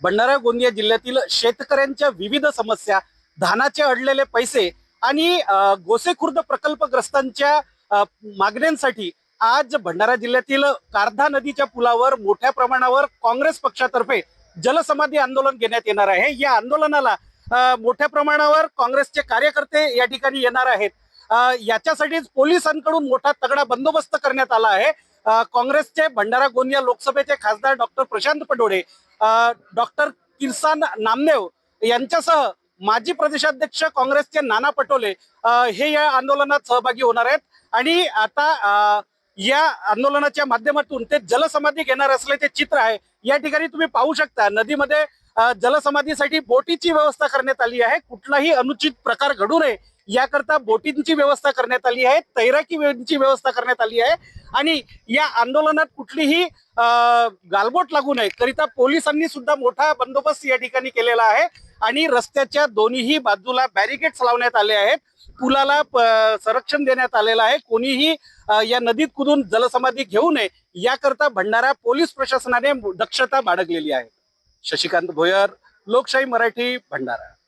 भंडारा गोंदिया जिल्ह्यातील शेतकऱ्यांच्या विविध समस्या, धानाचे अडलेले पैसे आणि गोसेखुर्द प्रकल्पग्रस्तांच्या मागण्यांसाठी आज भंडारा जिल्ह्यातील कारधा नदीच्या पुलावर मोठ्या प्रमाणावर काँग्रेस पक्षातर्फे जलसमाधी आंदोलन घेण्यात येणार आहे। या आंदोलनाला मोठ्या प्रमाणावर काँग्रेसचे कार्यकर्ते या ठिकाणी येणार आहेत। याच्यासाठीच पोलिसांकडून मोठा तगडा बंदोबस्त करण्यात आला आहे। काँग्रेसचे भंडारा गोंदिया लोकसभेचे खासदार डॉक्टर प्रशांत पडोळे, डॉक्टर किरसान नामदेव यांच्यासह माजी प्रदेशाध्यक्ष काँग्रेसचे नाना पटोले हे या आंदोलनात सहभागी होणार आहेत। आणि आता या आंदोलनाच्या माध्यमातून ते जलसमाधी घेणार असल्याचे चित्र आहे। या ठिकाणी तुम्ही पाहू शकता नदीमध्ये जलसमाधीसाठी बोटीची व्यवस्था करण्यात आली आहे। कुठलाही अनुचित प्रकार घडू नये याकरता बोटींची व्यवस्था करण्यात आली आहे, तैराकीची व्यवस्था करण्यात आली आहे। आणि या आंदोलनात कुठलीही गालबोट लागू नये करिता पोलिसांनी सुद्धा मोठा बंदोबस्त या ठिकाणी केलेला आहे। आणि रस्त्याच्या दोन्हीही बाजूला बॅरिकेड्स लावण्यात आले आहेत, पुलाला संरक्षण देण्यात आलेलं आहे। कोणीही या नदीत कुदून जलसमाधी घेऊ नये याकरता भंडारा पोलीस प्रशासनाने दक्षता बाळगलेली आहे। शशिकांत भोयर, लोकशाही मराठी, भंडारा।